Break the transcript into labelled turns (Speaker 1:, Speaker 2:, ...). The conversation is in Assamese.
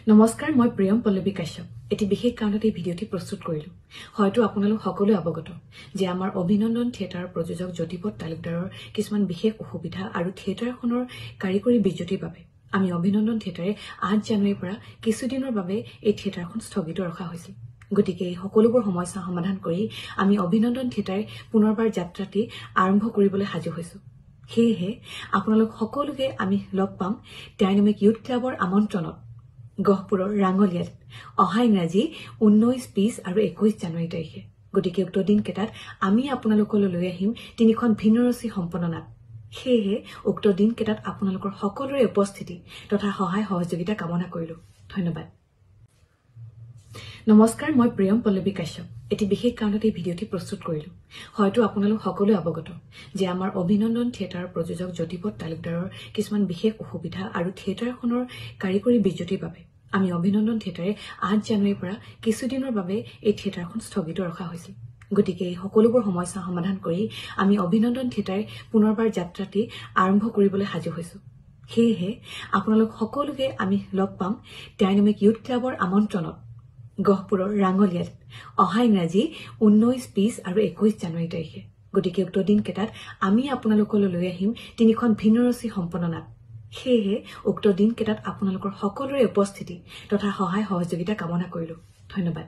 Speaker 1: নমস্কাৰ মই প্ৰিয়ম পল্লৱী কাশ্যপ এটি বিশেষ কাৰণত এই ভিডিঅটি প্ৰস্তুত কৰিলো হয়তো আপোনালোক সকলোৱে অৱগত যে আমাৰ অভিনন্দন থিয়েটাৰৰ প্ৰযোজক জ্যোতিপদ তালুকদাৰৰ কিছুমান বিশেষ অসুবিধা আৰু থিয়েটাৰখনৰ কাৰিকৰী বিজুতিৰ বাবে আমি অভিনন্দন থিয়েটাৰে 8 জানুৱাৰীৰ পৰা কিছুদিনৰ বাবে এই থিয়েটাৰখন স্থগিত ৰখা হৈছিল গতিকে এই সকলোবোৰ সমস্যা সমাধান কৰি আমি অভিনন্দন থিয়েটাৰে পুনৰবাৰ যাত্ৰাটি আৰম্ভ কৰিবলৈ সাজু হৈছো সেয়েহে আপোনালোক সকলোকে আমি লগ পাম ডাইনামিক ইউথ ক্লাবৰ আমন্ত্ৰণত গহপুৰৰ ৰাঙলিয়াত অহা ইংৰাজী 19, 20 আৰু 21 জানুৱাৰী তাৰিখে গতিকে উক্ত দিনকেইটাত আমি আপোনালোকলৈ লৈ আহিম তিনিখন ভিন্নৰচী সম্পন্ন নাট সেয়েহে উক্ত দিনকেইটাত আপোনালোকৰ সকলোৰে উপস্থিতি তথা সহায় সহযোগিতা কামনা কৰিলো ধন্যবাদ নমস্কাৰ মই প্ৰিয়ম পল্লৱী কাশ্যপ এটি বিশেষ কাৰণত এই ভিডিঅটি প্ৰস্তুত কৰিলো হয়তো আপোনালোক সকলোৱে অৱগত যে আমাৰ অভিনন্দন থিয়েটাৰৰ প্ৰযোজক জ্যোতিপদ তালুকদাৰৰ কিছুমান বিশেষ অসুবিধা আৰু থিয়েটাৰখনৰ কাৰিকৰী বিজুতিৰ বাবে আমি অভিনন্দন থিয়েটাৰে 8 জানুৱাৰীৰ পৰা কিছুদিনৰ বাবে এই থিয়েটাৰখন স্থগিত ৰখা হৈছিল গতিকে এই সকলোবোৰ সমস্যা সমাধান কৰি আমি অভিনন্দন থিয়েটাৰে পুনৰবাৰ যাত্ৰাটি আৰম্ভ কৰিবলৈ সাজু হৈছো সেয়েহে আপোনালোক সকলোকে আমি লগ পাম ডাইনামিক ইউথ ক্লাবৰ আমন্ত্ৰণত গহপুৰৰ ৰাঙলিয়াত অহা ইংৰাজী 19, 20 আৰু 21 জানুৱাৰী তাৰিখে গতিকে উক্ত দিনকেইটাত আমি আপোনালোকলৈ লৈ আহিম তিনিখন ভিন্নৰচী সম্পন্ন নাট সেয়েহে উক্ত দিনকেইটাত আপোনালোকৰ সকলোৰে উপস্থিতি তথা সহায় সহযোগিতা কামনা কৰিলো ধন্যবাদ